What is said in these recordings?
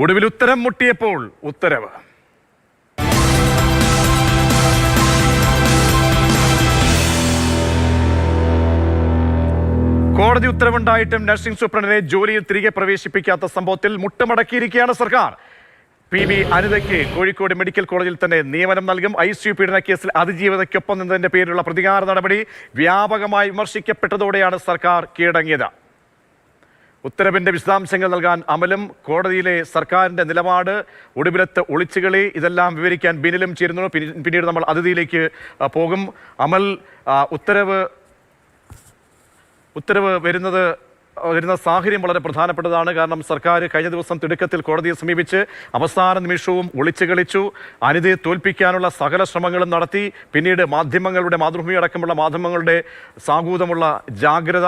ഒടുവിൽ ഉത്തരം മുട്ടിയപ്പോൾ ഉത്തരവ്. കോടതി ഉത്തരവുണ്ടായിട്ടും നഴ്സിംഗ് സൂപ്രണ്ടിനെ ജോലിയിൽ തിരികെ പ്രവേശിപ്പിക്കാത്ത സംഭവത്തിൽ മുട്ടുമടക്കിയിരിക്കുകയാണ് സർക്കാർ. PV അനിതയ്ക്ക് കോഴിക്കോട് മെഡിക്കൽ കോളേജിൽ തന്നെ നിയമനം നൽകും. ICU പീഡന കേസിൽ അതിജീവിതയ്ക്കൊപ്പം നിന്നതിന്റെ പേരിലുള്ള പ്രതികാര നടപടി വ്യാപകമായി വിമർശിക്കപ്പെട്ടതോടെയാണ് സർക്കാർ കീഴടങ്ങിയത്. ഉത്തരവിന്റെ വിശദാംശങ്ങൾ നൽകാൻ അമലും കോടതിയിലെ സർക്കാരിന്റെ നിലപാട്, ഒടുവിലത്തെ ഒളിച്ചുകളി, ഇതെല്ലാം വിവരിക്കാൻ ബിനിലും ചേരുന്നു. പിന്നീട് നമ്മൾ അതിഥിയിലേക്ക് പോകും. അമൽ, ഉത്തരവ് വരുന്ന സാഹചര്യം വളരെ പ്രധാനപ്പെട്ടതാണ്. കാരണം സർക്കാർ കഴിഞ്ഞ ദിവസം തിടുക്കത്തിൽ കോടതിയെ സമീപിച്ച് അവസാന നിമിഷവും ഒളിച്ചു കളിച്ചു. അനിതയെ തോൽപ്പിക്കാനുള്ള സകല ശ്രമങ്ങളും നടത്തി. പിന്നീട് മാതൃഭൂമി അടക്കമുള്ള മാധ്യമങ്ങളുടെ സാഹൂതമുള്ള ജാഗ്രത,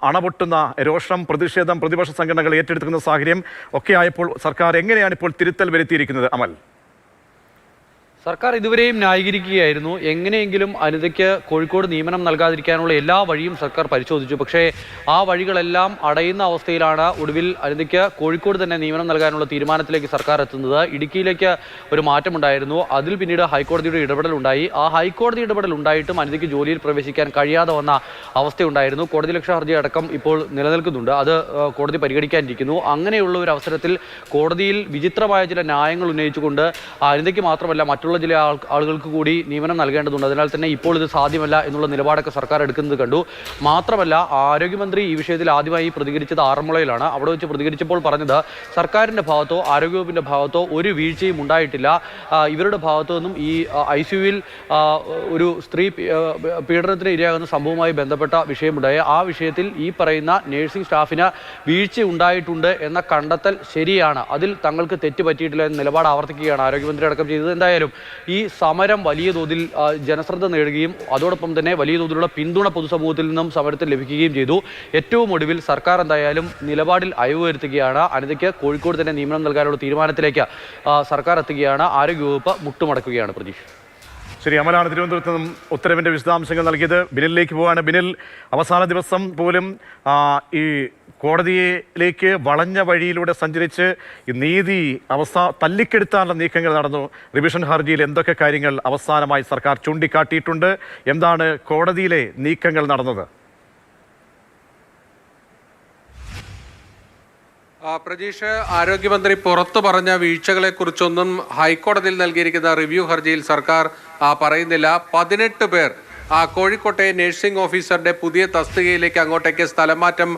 അണപൊട്ടുന്ന രോഷം, പ്രതിഷേധം പ്രതിപക്ഷ സംഘടനകൾ ഏറ്റെടുക്കുന്ന സാഹചര്യം ഒക്കെ ആയപ്പോൾ സർക്കാർ എങ്ങനെയാണ് ഇപ്പോൾ തിരുത്തൽ വരുത്തിയിരിക്കുന്നത്? അമൽ, സർക്കാർ ഇതുവരെയും ന്യായീകരിക്കുകയായിരുന്നു. എങ്ങനെയെങ്കിലും അനിതയ്ക്ക് കോഴിക്കോട് നിയമനം നൽകാതിരിക്കാനുള്ള എല്ലാ വഴിയും സർക്കാർ പരിശോധിച്ചു. പക്ഷേ ആ വഴികളെല്ലാം അടയുന്ന അവസ്ഥയിലാണ് ഒടുവിൽ അനിതയ്ക്ക് കോഴിക്കോട് തന്നെ നിയമനം നൽകാനുള്ള തീരുമാനത്തിലേക്ക് സർക്കാർ എത്തുന്നത്. ഇടുക്കിയിലേക്ക് ഒരു മാറ്റമുണ്ടായിരുന്നു. അതിൽ പിന്നീട് ഹൈക്കോടതിയുടെ ഇടപെടൽ ഉണ്ടായി. ആ ഹൈക്കോടതി ഇടപെടൽ ഉണ്ടായിട്ടും അനിതയ്ക്ക് ജോലിയിൽ പ്രവേശിക്കാൻ കഴിയാതെ വന്ന അവസ്ഥയുണ്ടായിരുന്നു. കോടതിയലക്ഷ്യ ഹർജി അടക്കം ഇപ്പോൾ നിലനിൽക്കുന്നുണ്ട്. അത് കോടതി പരിഗണിക്കാനിരിക്കുന്നു. അങ്ങനെയുള്ള ഒരു അവസരത്തിൽ കോടതിയിൽ വിചിത്രമായ ചില ന്യായങ്ങൾ ഉന്നയിച്ചുകൊണ്ട് അനിതയ്ക്ക് മാത്രമല്ല മറ്റുള്ള ചില ആളുകൾക്ക് കൂടി നിയമനം നൽകേണ്ടതുണ്ട്. അതിനാൽ തന്നെ ഇപ്പോൾ ഇത് സാധ്യമല്ല എന്നുള്ള നിലപാടൊക്കെ സർക്കാർ എടുക്കുന്നത് കണ്ടു. മാത്രമല്ല, ആരോഗ്യമന്ത്രി ഈ വിഷയത്തിൽ ആദ്യമായി പ്രതികരിച്ചത് ആറന്മുളയിലാണ്. അവിടെ വെച്ച് പ്രതികരിച്ചപ്പോൾ പറഞ്ഞത് സർക്കാരിൻ്റെ ഭാഗത്തോ ആരോഗ്യവകുപ്പിൻ്റെ ഭാഗത്തോ ഒരു വീഴ്ചയും ഉണ്ടായിട്ടില്ല. ഇവരുടെ ഭാഗത്തു നിന്നും ഈ ICUവിൽ ഒരു സ്ത്രീ പീഡനത്തിന് ഇരയാകുന്ന സംഭവവുമായി ബന്ധപ്പെട്ട വിഷയമുണ്ടായി. ആ വിഷയത്തിൽ ഈ പറയുന്ന നഴ്സിംഗ് സ്റ്റാഫിന് വീഴ്ച ഉണ്ടായിട്ടുണ്ട് എന്ന കണ്ടെത്തൽ ശരിയാണ്. അതിൽ തങ്ങൾക്ക് തെറ്റ് പറ്റിയിട്ടില്ല എന്ന നിലപാട് ആവർത്തിക്കുകയാണ് ആരോഗ്യമന്ത്രി അടക്കം ചെയ്തത്. എന്തായാലും ഈ സമരം വലിയ തോതിൽ ജനശ്രദ്ധ നേടുകയും അതോടൊപ്പം തന്നെ വലിയ തോതിലുള്ള പിന്തുണ പൊതുസമൂഹത്തിൽ നിന്നും സമരത്തിൽ ലഭിക്കുകയും ചെയ്തു. ഏറ്റവും ഒടുവിൽ സർക്കാർ എന്തായാലും നിലപാടിൽ അയവ് വരുത്തുകയാണ്. അനിതയ്ക്ക് കോഴിക്കോട് തന്നെ നിയമനം നൽകാനുള്ള തീരുമാനത്തിലേക്ക് സർക്കാർ എത്തുകയാണ്. ആരോഗ്യവകുപ്പ് മുട്ടുമടക്കുകയാണ്. പ്രതീക്ഷ. ശരി, അമലാണ് തിരുവനന്തപുരത്ത് നിന്നും ഉത്തരവിന്റെ വിശദാംശങ്ങൾ നൽകിയത്. ബിനിലേക്ക് പോവാണ്. ബിനിൽ, അവസാന ദിവസം പോലും ഈ കോടതിയിലേക്ക് വളഞ്ഞ വഴിയിലൂടെ സഞ്ചരിച്ച് നീതി തല്ലിക്കെടുത്താനുള്ള നീക്കങ്ങൾ നടന്നു. റിവിഷൻ ഹർജിയിൽ എന്തൊക്കെ കാര്യങ്ങൾ അവസാനമായി സർക്കാർ ചൂണ്ടിക്കാട്ടിയിട്ടുണ്ട്? എന്താണ് കോടതിയിലെ നീക്കങ്ങൾ നടന്നത്? പ്രജീഷ്, ആരോഗ്യമന്ത്രി പുറത്തു പറഞ്ഞ വീഴ്ചകളെക്കുറിച്ചൊന്നും ഹൈക്കോടതിയിൽ നൽകിയിരിക്കുന്ന റിവ്യൂ ഹർജിയിൽ സർക്കാർ പറയുന്നില്ല. 18 പേർ കോഴിക്കോട്ടെ നഴ്സിംഗ് ഓഫീസറുടെ പുതിയ തസ്തികയിലേക്ക് അങ്ങോട്ടേക്ക് സ്ഥലം മാറ്റം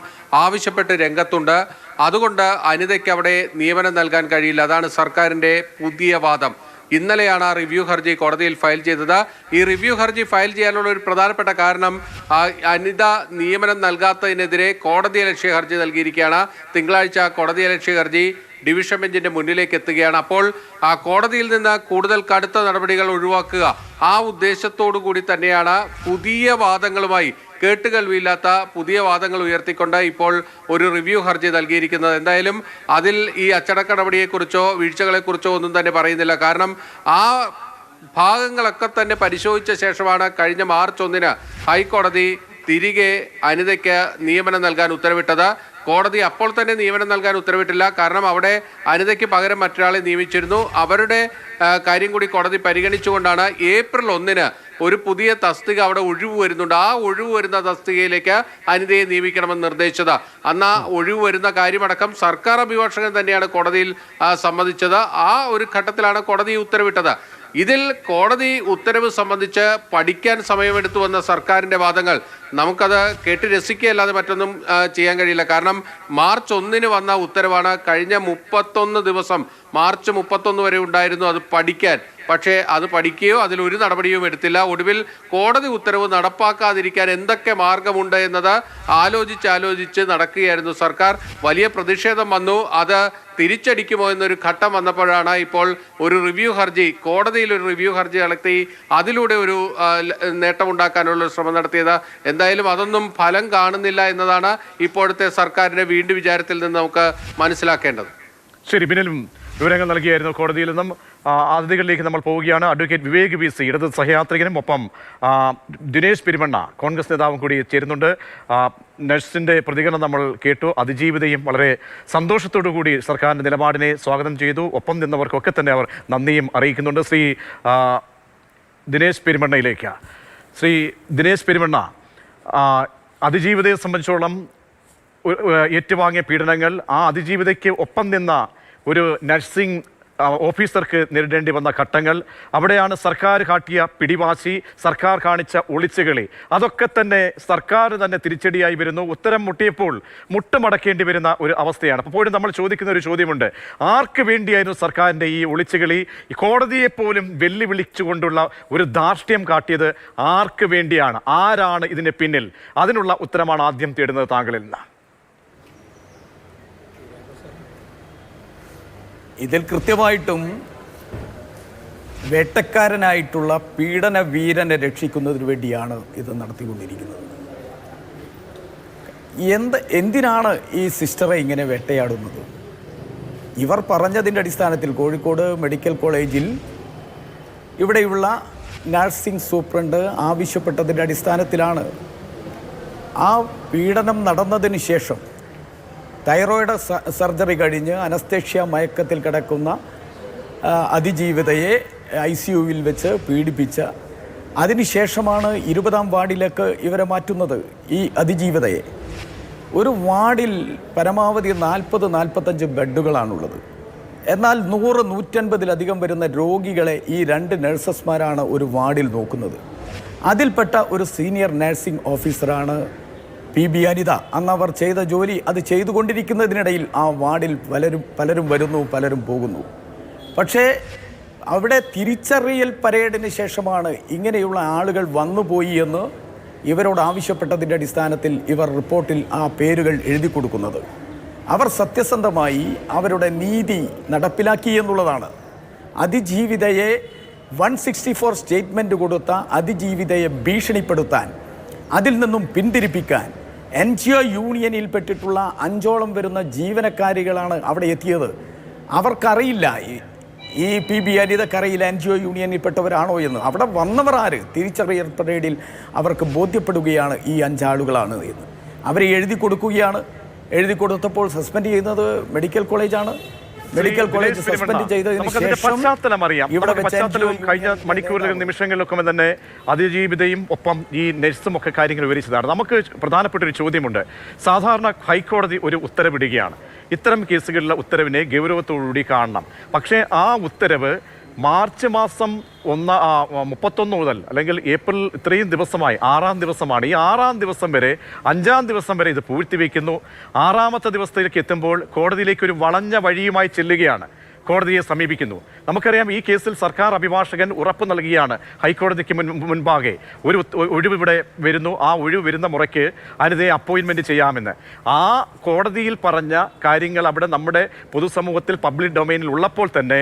ആവശ്യപ്പെട്ട് രംഗത്തുണ്ട്. അതുകൊണ്ട് അനിതയ്ക്ക് അവിടെ നിയമനം നൽകാൻ കഴിയില്ല. അതാണ് സർക്കാരിൻ്റെ പുതിയ വാദം. ഇന്നലെയാണ് ആ റിവ്യൂ ഹർജി കോടതിയിൽ ഫയൽ ചെയ്തത്. ഈ റിവ്യൂ ഹർജി ഫയൽ ചെയ്യാനുള്ള ഒരു പ്രധാനപ്പെട്ട കാരണം അനിത നിയമനം നൽകാത്തതിനെതിരെ കോടതിയലക്ഷ്യ ഹർജി നൽകിയിരിക്കുകയാണ്. തിങ്കളാഴ്ച കോടതിയലക്ഷ്യ ഹർജി ഡിവിഷൻ ബെഞ്ചിന്റെ മുന്നിലേക്ക് എത്തുകയാണ്. അപ്പോൾ ആ കോടതിയിൽ നിന്ന് കൂടുതൽ കടുത്ത നടപടികൾ ഒഴിവാക്കുക, ആ ഉദ്ദേശത്തോടു കൂടി തന്നെയാണ് പുതിയ വാദങ്ങളുമായി, കേട്ടുകേൾവിയില്ലാത്ത പുതിയ വാദങ്ങൾ ഉയർത്തിക്കൊണ്ട് ഇപ്പോൾ ഒരു റിവ്യൂ ഹർജി നൽകിയിരിക്കുന്നത്. എന്തായാലും അതിൽ ഈ അച്ചടക്ക നടപടിയെക്കുറിച്ചോ വീഴ്ചകളെക്കുറിച്ചോ ഒന്നും തന്നെ പറയുന്നില്ല. കാരണം ആ ഭാഗങ്ങളൊക്കെ തന്നെ പരിശോധിച്ച ശേഷമാണ് കഴിഞ്ഞ മാർച്ച് 1 ഹൈക്കോടതി തിരികെ അനിതയ്ക്ക് നിയമനം നൽകാൻ ഉത്തരവിട്ടത്. കോടതി അപ്പോൾ തന്നെ നിയമനം നൽകാൻ ഉത്തരവിട്ടില്ല. കാരണം അവിടെ അനിതയ്ക്ക് പകരം മറ്റൊരാളെ നിയമിച്ചിരുന്നു. അവരുടെ കാര്യം കൂടി കോടതി പരിഗണിച്ചുകൊണ്ടാണ് ഏപ്രിൽ 1 ഒരു പുതിയ തസ്തിക അവിടെ ഒഴിവ് വരുന്നുണ്ട്. ആ ഒഴിവ് വരുന്ന തസ്തികയിലേക്ക് അനിതയെ നിയമിക്കണമെന്ന് നിർദ്ദേശിച്ചത്. അന്ന് ഒഴിവ് വരുന്ന കാര്യമടക്കം സർക്കാർ അഭിഭാഷകൻ തന്നെയാണ് കോടതിയിൽ സമ്മതിച്ചത്. ആ ഒരു ഘട്ടത്തിലാണ് കോടതി ഉത്തരവിട്ടത്. ഇതിൽ കോടതി ഉത്തരവ് സംബന്ധിച്ച് പഠിക്കാൻ സമയമെടുത്തു വന്ന സർക്കാരിൻ്റെ വാദങ്ങൾ നമുക്കത് കേട്ട് രസിക്കുകയല്ലാതെ മറ്റൊന്നും ചെയ്യാൻ കഴിയില്ല. കാരണം മാർച്ച് 1 വന്ന ഉത്തരവാണ്. കഴിഞ്ഞ 31 ദിവസം മാർച്ച് 31 വരെ ഉണ്ടായിരുന്നു അത് പഠിക്കാൻ. പക്ഷേ അത് പഠിക്കുകയോ അതിലൊരു നടപടിയും എടുത്തില്ല. ഒടുവിൽ കോടതി ഉത്തരവ് നടപ്പാക്കാതിരിക്കാൻ എന്തൊക്കെ മാർഗമുണ്ട് എന്നത് ആലോചിച്ച് നടക്കുകയായിരുന്നു സർക്കാർ. വലിയ പ്രതിഷേധം വന്നു. അത് തിരിച്ചടിക്കുമോ എന്നൊരു ഘട്ടം വന്നപ്പോഴാണ് ഇപ്പോൾ ഒരു റിവ്യൂ ഹർജി, കോടതിയിൽ ഒരു റിവ്യൂ ഹർജി നടത്തി അതിലൂടെ ഒരു നേട്ടമുണ്ടാക്കാനുള്ള ശ്രമം നടത്തിയത്. എന്തായാലും അതൊന്നും ഫലം കാണുന്നില്ല എന്നതാണ് ഇപ്പോഴത്തെ സർക്കാരിന്റെ വീണ്ടും വിചാരത്തിൽ നിന്ന് നമുക്ക് മനസ്സിലാക്കേണ്ടത്. ശരി, ബിനിലും വിവരങ്ങൾ നൽകിയായിരുന്നു കോടതിയിൽ നിന്നും. അതിഥികളിലേക്ക് നമ്മൾ പോവുകയാണ്. അഡ്വക്കേറ്റ് വിവേക് വി സി, ഇടത് സഹയാത്രികനും, ഒപ്പം ദിനേശ് പെരുമണ്ണ, കോൺഗ്രസ് നേതാവും കൂടി ചേരുന്നുണ്ട്. നഴ്സിൻ്റെ പ്രതികരണം നമ്മൾ കേട്ടു. അതിജീവിതയും വളരെ സന്തോഷത്തോടു കൂടി സർക്കാരിൻ്റെ നിലപാടിനെ സ്വാഗതം ചെയ്തു. ഒപ്പം നിന്നവർക്കൊക്കെ തന്നെ അവർ നന്ദിയും അറിയിക്കുന്നുണ്ട്. ശ്രീ ദിനേശ് പെരുമണ്ണയിലേക്ക്. ശ്രീ ദിനേശ് പെരുമണ്ണ, അതിജീവിതയെ സംബന്ധിച്ചോളം ഏറ്റുവാങ്ങിയ പീഡനങ്ങൾ, ആ അതിജീവിതയ്ക്ക് ഒപ്പം നിന്ന ഒരു നഴ്സിംഗ് ഓഫീസർക്ക് നേരിടേണ്ടി വന്ന ഘട്ടങ്ങൾ, അവിടെയാണ് സർക്കാർ കാട്ടിയ പിടിവാശി, സർക്കാർ കാണിച്ച ഒളിച്ചുകളി, അതൊക്കെ തന്നെ സർക്കാർ തന്നെ തിരിച്ചടിയായി വരുന്നു. ഉത്തരം മുട്ടിയപ്പോൾ മുട്ടുമടക്കേണ്ടി വരുന്ന ഒരു അവസ്ഥയാണ്. അപ്പോഴും നമ്മൾ ചോദിക്കുന്ന ഒരു ചോദ്യമുണ്ട്, ആർക്ക് വേണ്ടിയായിരുന്നു സർക്കാരിൻ്റെ ഈ ഒളിച്ചുകളി? കോടതിയെപ്പോലും വെല്ലുവിളിച്ചുകൊണ്ടുള്ള ഒരു ധാർഷ്ട്യം കാട്ടിയത് ആർക്ക് വേണ്ടിയാണ്? ആരാണ് ഇതിന് പിന്നിൽ? അതിനുള്ള ഉത്തരമാണ് ആദ്യം തേടുന്നത് താങ്കളിൽ നിന്ന്. ഇതിൽ കൃത്യമായിട്ടും വേട്ടക്കാരനായിട്ടുള്ള പീഡന വീരനെ രക്ഷിക്കുന്നതിന് വേണ്ടിയാണ് ഇത് നടത്തിക്കൊണ്ടിരിക്കുന്നത്. എന്തിനാണ് ഈ സിസ്റ്ററെ ഇങ്ങനെ വേട്ടയാടുന്നത്? ഇവർ പറഞ്ഞതിൻ്റെ അടിസ്ഥാനത്തിൽ കോഴിക്കോട് മെഡിക്കൽ കോളേജിൽ ഇവിടെയുള്ള നഴ്സിംഗ് സൂപ്രണ്ട് ആവശ്യപ്പെട്ടതിൻ്റെ അടിസ്ഥാനത്തിലാണ് ആ പീഡനം നടന്നതിന് ശേഷം തൈറോയിഡ് സർജറി കഴിഞ്ഞ് അനസ്തേഷ്യ മയക്കത്തിൽ കിടക്കുന്ന അതിജീവിതയെ ICUവിൽ വെച്ച് പീഡിപ്പിച്ച അതിനുശേഷമാണ് 20-ാം വാർഡിലേക്ക് ഇവരെ മാറ്റുന്നത്. ഈ അതിജീവിതയെ ഒരു വാർഡിൽ പരമാവധി 40-45 ബെഡുകളാണുള്ളത്. എന്നാൽ 100-150 വരുന്ന രോഗികളെ ഈ 2 നഴ്സസ്മാരാണ് ഒരു വാർഡിൽ നോക്കുന്നത്. അതിൽപ്പെട്ട ഒരു സീനിയർ നഴ്സിംഗ് ഓഫീസറാണ് PB അനിത. അന്ന് അവർ ചെയ്ത ജോലി അത് ചെയ്തുകൊണ്ടിരിക്കുന്നതിനിടയിൽ ആ വാർഡിൽ പലരും വരുന്നു, പലരും പോകുന്നു. പക്ഷേ അവിടെ തിരിച്ചറിയൽ പരേഡിന് ശേഷമാണ് ഇങ്ങനെയുള്ള ആളുകൾ വന്നുപോയി എന്ന് ഇവരോട് ആവശ്യപ്പെട്ടതിൻ്റെ അടിസ്ഥാനത്തിൽ ഇവർ റിപ്പോർട്ടിൽ ആ പേരുകൾ എഴുതി കൊടുക്കുന്നത്. അവർ സത്യസന്ധമായി അവരുടെ നീതി നടപ്പിലാക്കി എന്നുള്ളതാണ്. അതിജീവിതയെ 164 സ്റ്റേറ്റ്മെൻറ്റ് കൊടുത്ത അതിജീവിതയെ ഭീഷണിപ്പെടുത്താൻ, അതിൽ നിന്നും പിന്തിരിപ്പിക്കാൻ NGO യൂണിയനിൽപ്പെട്ടിട്ടുള്ള 5ഓളം വരുന്ന ജീവനക്കാരികളാണ് അവിടെ എത്തിയത്. അവർക്കറിയില്ല, ഈ PB അനിതക്കറിയില്ല NGO യൂണിയനിൽപ്പെട്ടവരാണോ എന്ന്. അവിടെ വന്നവർ ആര്? തിരിച്ചറിയൽ പരേഡിൽ അവർക്ക് ബോധ്യപ്പെടുകയാണ് ഈ 5 ആളുകളാണ് എന്ന്. അവരെ എഴുതി കൊടുക്കുകയാണ്. എഴുതി കൊടുത്തപ്പോൾ സസ്പെൻഡ് ചെയ്യുന്നത് മെഡിക്കൽ കോളേജാണ്. മെഡിക്കൽ കോളേജ് സസ്പെൻഡ് ചെയ്തതിന് ശേഷം പശ്ചാത്തലം അറിയാം. പശ്ചാത്തലവും കഴിഞ്ഞ മണിക്കൂറിലും നിമിഷങ്ങളിലൊക്കെ തന്നെ അതിജീവിതയും ഒപ്പം ഈ നഴ്സും ഒക്കെ കാര്യങ്ങൾ വിവരിച്ചതാണ്. നമുക്ക് പ്രധാനപ്പെട്ട ഒരു ചോദ്യമുണ്ട്. സാധാരണ ഹൈക്കോടതി ഒരു ഉത്തരവിടുകയാണ്. ഇത്തരം കേസുകളിലെ ഉത്തരവിനെ ഗൗരവത്തോടുകൂടി കാണണം. പക്ഷേ ആ ഉത്തരവ് മാർച്ച് മാസം 31 മുതൽ, അല്ലെങ്കിൽ ഏപ്രിൽ ഇത്രയും ദിവസമായി 6-ാം ദിവസമാണ്. ഈ 6-ാം ദിവസം വരെ, 5-ാം ദിവസം വരെ ഇത് പൂഴ്ത്തിവെക്കുന്നു. 6-ാമത്തെ ദിവസത്തിലേക്ക് എത്തുമ്പോൾ കോടതിയിലേക്ക് ഒരു വളഞ്ഞ വഴിയുമായി ചെല്ലുകയാണ്, കോടതിയെ സമീപിക്കുന്നു. നമുക്കറിയാം, ഈ കേസിൽ സർക്കാർ അഭിഭാഷകൻ ഉറപ്പ് നൽകുകയാണ് ഹൈക്കോടതിക്ക് മുൻപാകെ ഒരു ഒഴിവ് ഇവിടെ വരുന്നു, ആ ഒഴിവ് വരുന്ന മുറയ്ക്ക് അനിതയെ അപ്പോയിൻമെൻറ്റ് ചെയ്യാമെന്ന്. ആ കോടതിയിൽ പറഞ്ഞ കാര്യങ്ങൾ അവിടെ നമ്മുടെ പൊതുസമൂഹത്തിൽ പബ്ലിക് ഡൊമൈനിൽ ഉള്ളപ്പോൾ തന്നെ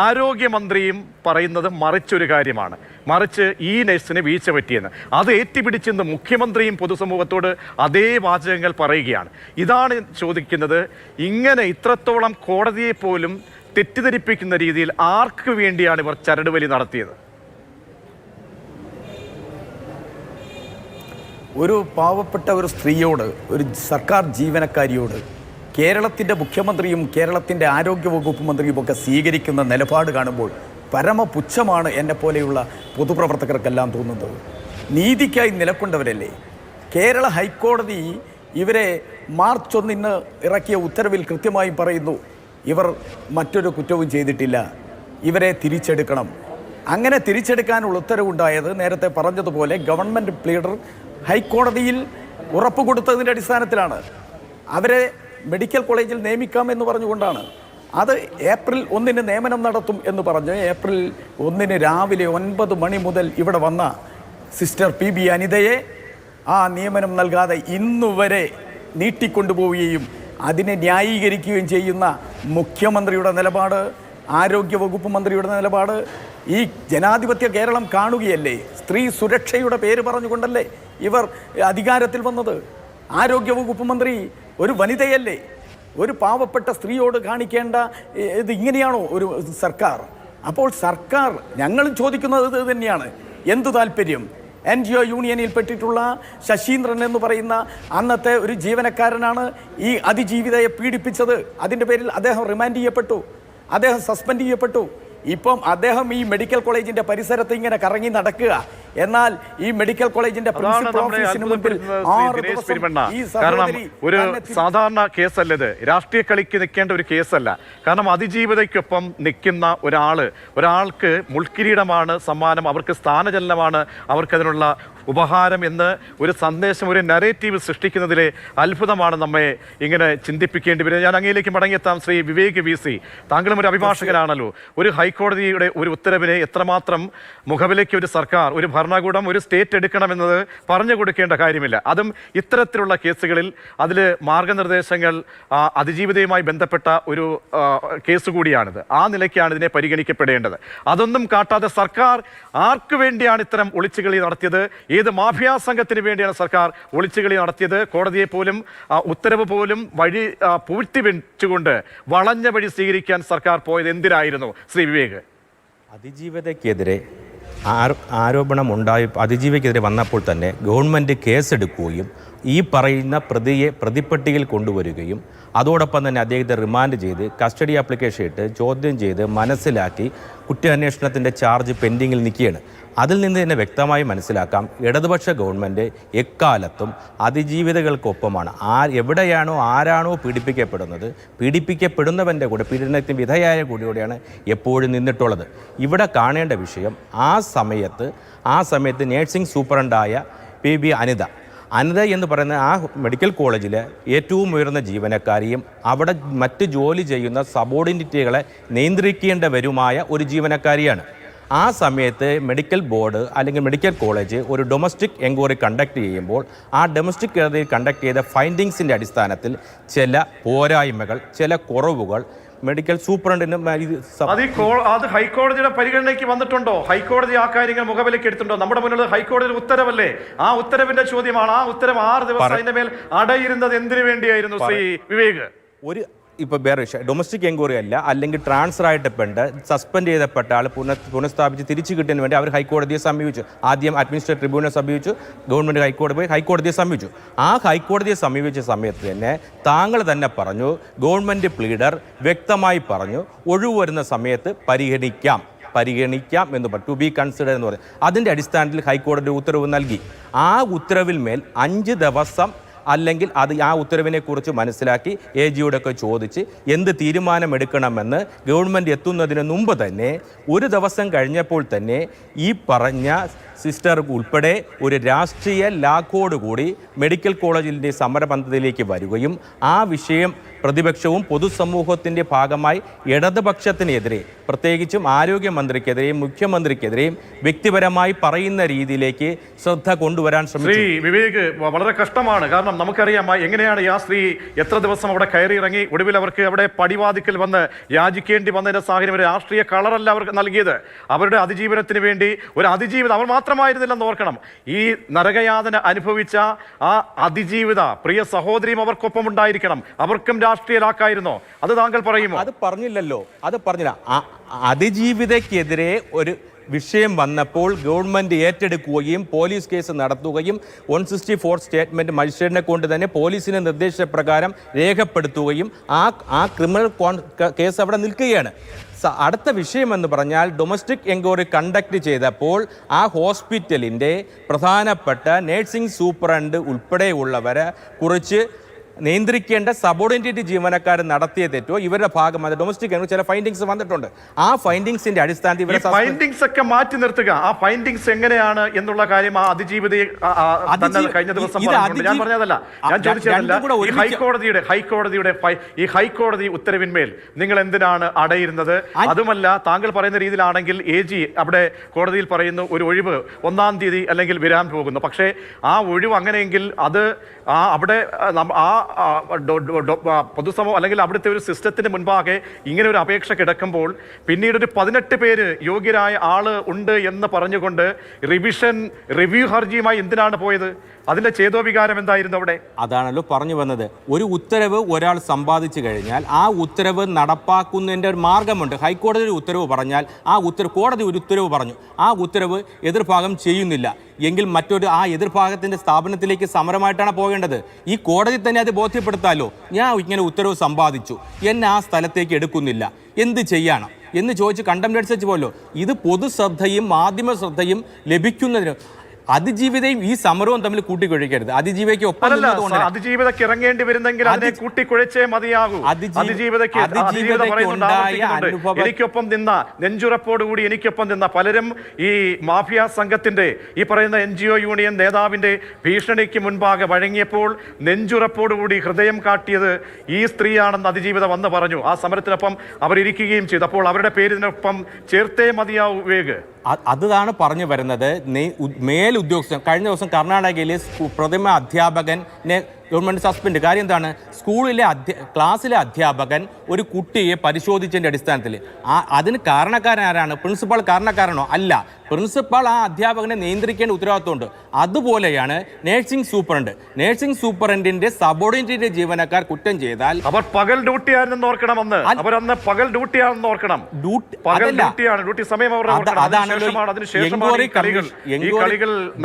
ആരോഗ്യമന്ത്രിയും പറയുന്നത് മറിച്ചൊരു കാര്യമാണ്. മറിച്ച് ഈ നഴ്സിന് വീഴ്ച പറ്റിയെന്ന്. അത് ഏറ്റുപിടിച്ചെന്ന് മുഖ്യമന്ത്രിയും പൊതുസമൂഹത്തോട് അതേ വാചകങ്ങൾ പറയുകയാണ്. ഇതാണ് ചോദിക്കുന്നത്, ഇങ്ങനെ ഇത്രത്തോളം കോടതിയെ പോലും തെറ്റിദ്ധരിപ്പിക്കുന്ന രീതിയിൽ ആർക്ക് വേണ്ടിയാണ് ഇവർ ചരടുവലി നടത്തിയത്? ഒരു പാവപ്പെട്ട ഒരു സ്ത്രീയോട്, ഒരു സർക്കാർ ജീവനക്കാരിയോട് കേരളത്തിൻ്റെ മുഖ്യമന്ത്രിയും കേരളത്തിൻ്റെ ആരോഗ്യവകുപ്പ് മന്ത്രിയും ഒക്കെ സ്വീകരിക്കുന്ന നിലപാട് കാണുമ്പോൾ പരമപുച്ഛമാണ് എന്നെപ്പോലെയുള്ള പൊതുപ്രവർത്തകർക്കെല്ലാം തോന്നുന്നത്. നീതിക്കായി നിലകൊണ്ടവരല്ലേ. കേരള ഹൈക്കോടതി ഇവരെ മാർച്ച് 1 ഇറക്കിയ ഉത്തരവിൽ കൃത്യമായി പറയുന്നു, ഇവർ മറ്റൊരു കുറ്റവും ചെയ്തിട്ടില്ല, ഇവരെ തിരിച്ചെടുക്കണം. അങ്ങനെ തിരിച്ചെടുക്കാനുള്ള ഉത്തരവുണ്ടായത് നേരത്തെ പറഞ്ഞതുപോലെ ഗവൺമെൻറ് പ്ലീഡർ ഹൈക്കോടതിയിൽ ഉറപ്പ് കൊടുത്തതിൻ്റെ അടിസ്ഥാനത്തിലാണ്. അവരെ മെഡിക്കൽ കോളേജിൽ നിയമിക്കാമെന്ന് പറഞ്ഞുകൊണ്ടാണ്. അത് ഏപ്രിൽ 1 നിയമനം നടത്തും എന്ന് പറഞ്ഞ് ഏപ്രിൽ 1 രാവിലെ 9 മണി മുതൽ ഇവിടെ വന്ന സിസ്റ്റർ PB അനിതയെ ആ നിയമനം നൽകാതെ ഇന്നുവരെ നീട്ടിക്കൊണ്ടുപോവുകയും അതിനെ ന്യായീകരിക്കുകയും ചെയ്യുന്ന മുഖ്യമന്ത്രിയുടെ നിലപാട്, ആരോഗ്യവകുപ്പ് മന്ത്രിയുടെ നിലപാട് ഈ ജനാധിപത്യ കേരളം കാണുകയല്ലേ. സ്ത്രീ സുരക്ഷയുടെ പേര് പറഞ്ഞുകൊണ്ടല്ലേ ഇവർ അധികാരത്തിൽ വന്നത്. ആരോഗ്യവകുപ്പ് മന്ത്രി ഒരു വനിതയല്ലേ. ഒരു പാവപ്പെട്ട സ്ത്രീയോട് കാണിക്കേണ്ട ഇത് ഇങ്ങനെയാണോ ഒരു സർക്കാർ? അപ്പോൾ സർക്കാർ ഞങ്ങളും ചോദിക്കുന്നത് ഇത് തന്നെയാണ്. എന്തു താല്പര്യം? NGO യൂണിയനിൽ പെട്ടിട്ടുള്ള ശശീന്ദ്രൻ എന്ന് പറയുന്ന അന്നത്തെ ഒരു ജീവനക്കാരനാണ് ഈ അതിജീവിതയെ പീഡിപ്പിച്ചത്. അതിൻ്റെ പേരിൽ അദ്ദേഹം റിമാൻഡ് ചെയ്യപ്പെട്ടു, അദ്ദേഹം സസ്പെൻഡ് ചെയ്യപ്പെട്ടു. ഇപ്പം അദ്ദേഹം ഈ മെഡിക്കൽ കോളേജിന്റെ പരിസരത്ത് ഇങ്ങനെ കറങ്ങി നടക്കുക. എന്നാൽ ഈ മെഡിക്കൽ കോളേജിന്റെ പ്രിൻസിപ്പൽ ഓഫീസിന് മുൻപിൽ 6 ദിവസം ഈ സഹോദരി ഒരു സാധാരണ കേസല്ല ഇത്, രാഷ്ട്രീയ കളിക്ക് നിൽക്കേണ്ട ഒരു കേസല്ല. കാരണം അതിജീവിതയ്ക്കൊപ്പം നിൽക്കുന്ന ഒരാൾക്ക് മുൾക്കിരീടമാണ് സമ്മാനം, അവർക്ക് സ്ഥാനചലനമാണ്, അവർക്കതിനുള്ള ഉപഹാരം എന്ന് ഒരു സന്ദേശം, ഒരു നരേറ്റീവ് സൃഷ്ടിക്കുന്നതിലെ അത്ഭുതമാണ് നമ്മെ ഇങ്ങനെ ചിന്തിപ്പിക്കേണ്ടി വരുന്നത്. ഞാൻ അങ്ങയിലേക്ക് മടങ്ങിയെത്താം. ശ്രീ വിവേക് VC, താങ്കളും ഒരു അഭിഭാഷകനാണല്ലോ. ഒരു ഹൈക്കോടതിയുടെ ഒരു ഉത്തരവിനെ എത്രമാത്രം മുഖവിലേക്ക് ഒരു സർക്കാർ, ഒരു ഭരണകൂടം, ഒരു സ്റ്റേറ്റ് എടുക്കണമെന്നത് പറഞ്ഞു കൊടുക്കേണ്ട കാര്യമില്ല. അതും ഇത്തരത്തിലുള്ള കേസുകളിൽ അതിൽ മാർഗനിർദ്ദേശങ്ങൾ അതിജീവിതയുമായി ബന്ധപ്പെട്ട ഒരു കേസ് കൂടിയാണിത്. ആ നിലയ്ക്കാണ് ഇതിനെ പരിഗണിക്കപ്പെടേണ്ടത്. അതൊന്നും കാട്ടാതെ സർക്കാർ ആർക്കു വേണ്ടിയാണ് ഇത്തരം ഒളിച്ചുകളി നടത്തിയത്? ഏത് മാഫിയാ സംഘത്തിന് വേണ്ടിയാണ് സർക്കാർ ഒളിച്ചുകളി നടത്തിയത്? കോടതിയെ പോലും ഉത്തരവ് പോലും വഴി പൂഴ്ത്തി വെച്ചുകൊണ്ട് വളഞ്ഞ വഴി സ്വീകരിക്കാൻ സർക്കാർ പോയത് എന്തിനായിരുന്നു ശ്രീ വിവേക്? അതിജീവിതയ്ക്കെതിരെ ആരോപണം ഉണ്ടായി, അതിജീവിതയ്ക്കെതിരെ വന്നപ്പോൾ തന്നെ ഗവൺമെൻറ് കേസെടുക്കുകയും ഈ പറയുന്ന പ്രതിയെ പ്രതിപ്പട്ടികയിൽ കൊണ്ടുവരികയും അതോടൊപ്പം തന്നെ അദ്ദേഹത്തെ റിമാൻഡ് ചെയ്ത് കസ്റ്റഡി ആപ്ലിക്കേഷൻ ഇട്ട് ചോദ്യം ചെയ്ത് മനസ്സിലാക്കി കുറ്റാന്വേഷണത്തിൻ്റെ ചാർജ് പെൻഡിങ്ങിൽ നിൽക്കുകയാണ്. അതിൽ നിന്ന് തന്നെ വ്യക്തമായി മനസ്സിലാക്കാം, ഇടതുപക്ഷ ഗവൺമെൻറ് എക്കാലത്തും അതിജീവിതകൾക്കൊപ്പമാണ്. എവിടെയാണോ ആരാണോ പീഡിപ്പിക്കപ്പെടുന്നത്, പീഡിപ്പിക്കപ്പെടുന്നവൻ്റെ കൂടെ, പീഡനത്തിന് വിധേയായ കൂടിയോടെയാണ് എപ്പോഴും നിന്നിട്ടുള്ളത്. ഇവിടെ കാണേണ്ട വിഷയം, ആ സമയത്ത് നേഴ്സിംഗ് സൂപ്രണ്ടായ PB അനിത എന്ന് പറയുന്ന ആ മെഡിക്കൽ കോളേജിലെ ഏറ്റവും ഉയർന്ന ജീവനക്കാരിയും അവിടെ മറ്റ് ജോലി ചെയ്യുന്ന സബോർഡിനേറ്റുകളെ നിയന്ത്രിക്കേണ്ടവരുമായ ഒരു ജീവനക്കാരിയാണ്. ആ സമയത്ത് മെഡിക്കൽ ബോർഡ് അല്ലെങ്കിൽ മെഡിക്കൽ കോളേജ് ഒരു ഡൊമസ്റ്റിക് എൻക്വയറി കണ്ടക്ട് ചെയ്യുമ്പോൾ ആ ഡൊമസ്റ്റിക് എൻക്വയറി കണ്ടക്ട് ചെയ്ത ഫൈൻഡിങ്സിൻ്റെ അടിസ്ഥാനത്തിൽ ചില പോരായ്മകൾ, ചില കുറവുകൾ മെഡിക്കൽ സൂപ്രണ്ടിനും അത് ഹൈക്കോടതിയുടെ പരിഗണനയ്ക്ക് വന്നിട്ടുണ്ടോ? ഹൈക്കോടതി ആ കാര്യങ്ങൾ മുഖവിലേക്ക് എടുത്തിട്ടുണ്ടോ? നമ്മുടെ മുന്നിൽ ഹൈക്കോടതി ഉത്തരവല്ലേ? ആ ഉത്തരവിന്റെ ചോദ്യമാണ്. ആ ഉത്തരവ് 6 ദിവസം അതിന്റെ മേൽ അടയിരുന്നത് എന്തിനു വേണ്ടിയായിരുന്നു ശ്രീ വിവേക്? ഇപ്പോൾ വേറെ ഡൊമസ്റ്റിക് എൻക്വയറി അല്ല, അല്ലെങ്കിൽ ട്രാൻസ്ഫർ ആയിട്ട് സസ്പെൻഡ് ചെയ്തപ്പെട്ട ആൾ പുനഃസ്ഥാപിച്ച് തിരിച്ചു കിട്ടുന്നതിന് വേണ്ടി അവർ ഹൈക്കോടതിയെ സമീപിച്ചു. ആദ്യം അഡ്മിനിസ്ട്രേറ്റീവ് ട്രിബ്യൂണൽ സമീപിച്ചു, ഗവൺമെൻറ് ഹൈക്കോടതി പോയി ഹൈക്കോടതിയെ സമീപിച്ചു. ആ ഹൈക്കോടതിയെ സമീപിച്ച സമയത്ത് തന്നെ താങ്കൾ തന്നെ പറഞ്ഞു, ഗവൺമെൻറ് പ്ലീഡർ വ്യക്തമായി പറഞ്ഞു, ഒഴിവ് വരുന്ന സമയത്ത് പരിഗണിക്കാം എന്ന് പറഞ്ഞു, ടു ബി കൺസിഡർ എന്ന് പറഞ്ഞു. അതിൻ്റെ അടിസ്ഥാനത്തിൽ ഹൈക്കോടതി ഉത്തരവ് നൽകി. ആ ഉത്തരവിൽ മേൽ 5 ദിവസം അല്ലെങ്കിൽ ആ ഉത്തരവിനെക്കുറിച്ച് മനസ്സിലാക്കി AGയോടൊക്കെ ചോദിച്ച് എന്ത് തീരുമാനമെടുക്കണമെന്ന് ഗവൺമെൻറ് എത്തുന്നതിന് മുമ്പ് തന്നെ 1 ദിവസം കഴിഞ്ഞപ്പോൾ തന്നെ ഈ പറഞ്ഞ സിസ്റ്റർ ഉൾപ്പെടെ ഒരു രാഷ്ട്രീയ ലാഖോടുകൂടി മെഡിക്കൽ കോളേജിൻ്റെ സമരപന്തത്തിലേക്ക് വരികയും ആ വിഷയം പ്രതിപക്ഷവും പൊതുസമൂഹത്തിൻ്റെ ഭാഗമായി ഇടതുപക്ഷത്തിനെതിരെ, പ്രത്യേകിച്ചും ആരോഗ്യമന്ത്രിക്കെതിരെയും മുഖ്യമന്ത്രിക്കെതിരെയും വ്യക്തിപരമായി പറയുന്ന രീതിയിലേക്ക് ശ്രദ്ധ കൊണ്ടുവരാൻ ശ്രമിച്ചു. ശ്രീ വിവേക്, വളരെ കഷ്ടമാണ്. കാരണം നമുക്കറിയാം എങ്ങനെയാണ് ആ സ്ത്രീ എത്ര ദിവസം അവിടെ കയറി ഇറങ്ങി, ഒടുവിൽ അവർക്ക് അവിടെ പടിവാതിക്കൽ വന്ന് യാചിക്കേണ്ടി വന്നതിൻ്റെ സാഹചര്യം. ഒരു രാഷ്ട്രീയ കളറല്ല അവർക്ക് നൽകിയത്. അവരുടെ അതിജീവനത്തിന് വേണ്ടി ഒരു അതിജീവിതം അവർ മാത്രമായിരുന്നില്ലെന്ന് ഓർക്കണം. ഈ നരകയാതന അനുഭവിച്ച ആ അതിജീവിത പ്രിയ സഹോദരിയും അവർക്കൊപ്പം ഉണ്ടായിരിക്കണം. അവർക്കും രാഷ്ട്രീയലാക്കായിരുന്നോ? അത് താങ്കൾ പറയുമോ? അത് പറഞ്ഞില്ലല്ലോ. അതിജീവിതയ്ക്കെതിരെ ഒരു വിഷയം വന്നപ്പോൾ ഗവൺമെൻറ് ഏറ്റെടുക്കുകയും പോലീസ് കേസ് നടത്തുകയും 164 സ്റ്റേറ്റ്മെൻറ്റ് മജിസ്ട്രേറ്റിനെ കൊണ്ട് തന്നെ പോലീസിൻ്റെ നിർദ്ദേശപ്രകാരം രേഖപ്പെടുത്തുകയും ആ ക്രിമിനൽ കേസ് അവിടെ നിൽക്കുകയാണ്. അടുത്ത വിഷയമെന്ന് പറഞ്ഞാൽ ഡൊമസ്റ്റിക് എൻക്വയറി കണ്ടക്ട് ചെയ്തപ്പോൾ ആ ഹോസ്പിറ്റലിൻ്റെ പ്രധാനപ്പെട്ട നേഴ്സിംഗ് സൂപ്രണ്ട് ഉൾപ്പെടെയുള്ളവരെ കുറിച്ച് നിയന്ത്രിക്കേണ്ട സബോർഡിനേറ്റ് ജീവനക്കാർ നടത്തിയ തെറ്റോ ഇവരുടെ ഭാഗമായി ഡൊമസ്റ്റിക് ചില ഫൈൻഡിങ്സ് വന്നിട്ടുണ്ട്. ആ ഫൈൻഡിങ്സിന്റെ അടിസ്ഥാനത്തിൽ ഇവരെ ഫൈൻഡിങ്സ് ഒക്കെ മാറ്റി നിർത്തുക. ആ ഫൈൻഡിങ്സ് എങ്ങനെയാണ് എന്നുള്ള കാര്യം ആ അതിജീവിതയെ കഴിഞ്ഞ ദിവസം ഞാൻ പറഞ്ഞതല്ല, ഞാൻ ചോദിച്ചതല്ല. ഈ ഹൈക്കോടതി ഉത്തരവിന്മേൽ നിങ്ങൾ എന്തിനാണ് അടയിരുന്നത്? അതുമല്ല, താങ്കൾ പറയുന്ന രീതിയിലാണെങ്കിൽ AG അവിടെ കോടതിയിൽ പറയുന്നു ഒരു ഒഴിവ് 1-ാം തീയതി അല്ലെങ്കിൽ വരാൻ പോകുന്നു. പക്ഷേ ആ ഒഴിവ് അങ്ങനെയെങ്കിൽ അത് അവിടെ ആ പൊതുസമൂഹം അല്ലെങ്കിൽ അവിടുത്തെ ഒരു സിസ്റ്റത്തിന് മുൻപാകെ ഇങ്ങനെ ഒരു അപേക്ഷ കിടക്കുമ്പോൾ പിന്നീട് ഒരു 18 പേര് യോഗ്യരായ ആള് ഉണ്ട് എന്ന് പറഞ്ഞുകൊണ്ട് റിവ്യൂ ഹർജിയുമായി എന്തിനാണ് പോയത്? അതിന്റെ ചേതോവികാരം എന്തായിരുന്നു അവിടെ? അതാണല്ലോ പറഞ്ഞു വന്നത്. ഒരു ഉത്തരവ് ഒരാൾ സമ്പാദിച്ചു കഴിഞ്ഞാൽ ആ ഉത്തരവ് നടപ്പാക്കുന്നതിൻ്റെ ഒരു മാർഗമുണ്ട്. ഹൈക്കോടതി ഒരു ഉത്തരവ് പറഞ്ഞാൽ കോടതി ഒരു ഉത്തരവ് പറഞ്ഞു, ആ ഉത്തരവ് എതിർഭാഗം ചെയ്യുന്നില്ല എങ്കിൽ ആ എതിർഭാഗത്തിൻ്റെ സ്ഥാപനത്തിലേക്ക് സമരമായിട്ടാണ് പോകേണ്ടത്. ഈ കോടതി തന്നെ അത് ബോധ്യപ്പെടുത്താമല്ലോ. ഞാൻ ഇങ്ങനെ ഉത്തരവ് സമ്പാദിച്ചു, എന്നെ ആ സ്ഥലത്തേക്ക് എടുക്കുന്നില്ല, എന്ത് ചെയ്യണം എന്ന് ചോദിച്ച് കണ്ടംപ്റ്റ് വെച്ച് പോലോ. ഇത് പൊതുശ്രദ്ധയും മാധ്യമ ശ്രദ്ധയും ലഭിക്കുന്നതിന് അതിജീവിതയും ഈ സമരവും തമ്മിൽ കൂട്ടിക്കുഴയ്ക്കരുത്. അതിജീവിതയ്ക്ക് ഒപ്പം അതിജീവിതയ്ക്ക് ഇറങ്ങേണ്ടി വരുന്നെങ്കിൽ അതിനെ കൂട്ടിക്കുഴച്ചേ മതിയാകൂ. എനിക്കൊപ്പം നിന്ന നെഞ്ചുറപ്പോടുകൂടി എനിക്കൊപ്പം നിന്ന പലരും ഈ മാഫിയ സംഘത്തിന്റെ ഈ പറയുന്ന NGO യൂണിയൻ നേതാവിന്റെ ഭീഷണിക്ക് മുൻപാകെ വഴങ്ങിയപ്പോൾ നെഞ്ചുറപ്പോടുകൂടി ഹൃദയം കാട്ടിയത് ഈ സ്ത്രീയാണെന്ന് അതിജീവിത വന്ന് പറഞ്ഞു. ആ സമരത്തിനൊപ്പം അവരിയ്ക്കുകയും ചെയ്തു. അപ്പോൾ അവരുടെ പേരിനൊപ്പം ചേർത്തേ മതിയാവൂ വിവേക്. അതാണ് പറഞ്ഞു വരുന്നത്. മേലുദ്യോഗസ്ഥൻ കഴിഞ്ഞ ദിവസം കർണാടകയിലെ പ്രഥമ അധ്യാപകനെ ഗവൺമെൻറ് സസ്പെൻഡ്. കാര്യം എന്താണ്? ക്ലാസ്സിലെ അധ്യാപകൻ ഒരു കുട്ടിയെ പരിശോധിച്ചതിൻ്റെ അടിസ്ഥാനത്തിൽ അതിന് കാരണക്കാരനാരാണ്? പ്രിൻസിപ്പാൾ കാരണക്കാരനോ? അല്ല, പ്രിൻസിപ്പാൾ ആ അധ്യാപകനെ നിയന്ത്രിക്കേണ്ട ഉത്തരവാദിത്വമുണ്ട്. അതുപോലെയാണ് നേഴ്സിംഗ് സൂപ്രണ്ടിന്റെ സബോർഡിനേറ്റ് ജീവനക്കാർ കുറ്റം ചെയ്താൽ അവർ പകൽ ഡ്യൂട്ടിയാണെന്ന് ഓർക്കണമെന്ന്. അവരന്ന് പകൽ ഡ്യൂട്ടിയാണെന്ന് ഓർക്കണം. ഡ്യൂട്ടി സമയം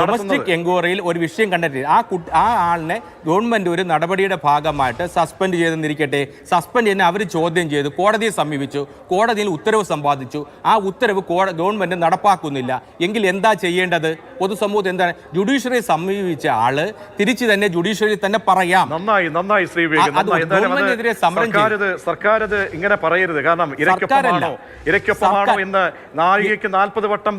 ഡൊമസ്റ്റിക് എൻക്വയറിയിൽ ഒരു വിഷയം കണ്ടെത്തി ആ ആളിനെ ഗവൺമെന്റ് ഒരു നടപടിയുടെ ഭാഗമായിട്ട് സസ്പെൻഡ് ചെയ്തെന്നിരിക്കട്ടെ. സസ്പെൻഡ് ചെയ്യുന്ന അവർ ചോദ്യം ചെയ്തു, കോടതിയെ സമീപിച്ചു, കോടതിയിൽ ഉത്തരവ് സമ്പാദിച്ചു. ആ ഉത്തരവ് ഗവൺമെന്റ് നടപ്പാക്കുന്നില്ല എങ്കിൽ എന്താ ചെയ്യേണ്ടത്? പൊതുസമൂഹത്തിൽ എന്താണ്? ജുഡീഷ്യറിയെ സമീപിച്ച ആള് തിരിച്ചു തന്നെ ജുഡീഷ്യറിയിൽ തന്നെ പറയാം. നന്നായി ശ്രീ ഗവൺമെന്റിനെതിരെ സമരം സർക്കാർ ഇത് ഇങ്ങനെ പറയരുത്. കാരണം ഇരയ്ക്കൊപ്പമാണോ എന്ന് നാഴികയ്ക്ക് 40 വട്ടം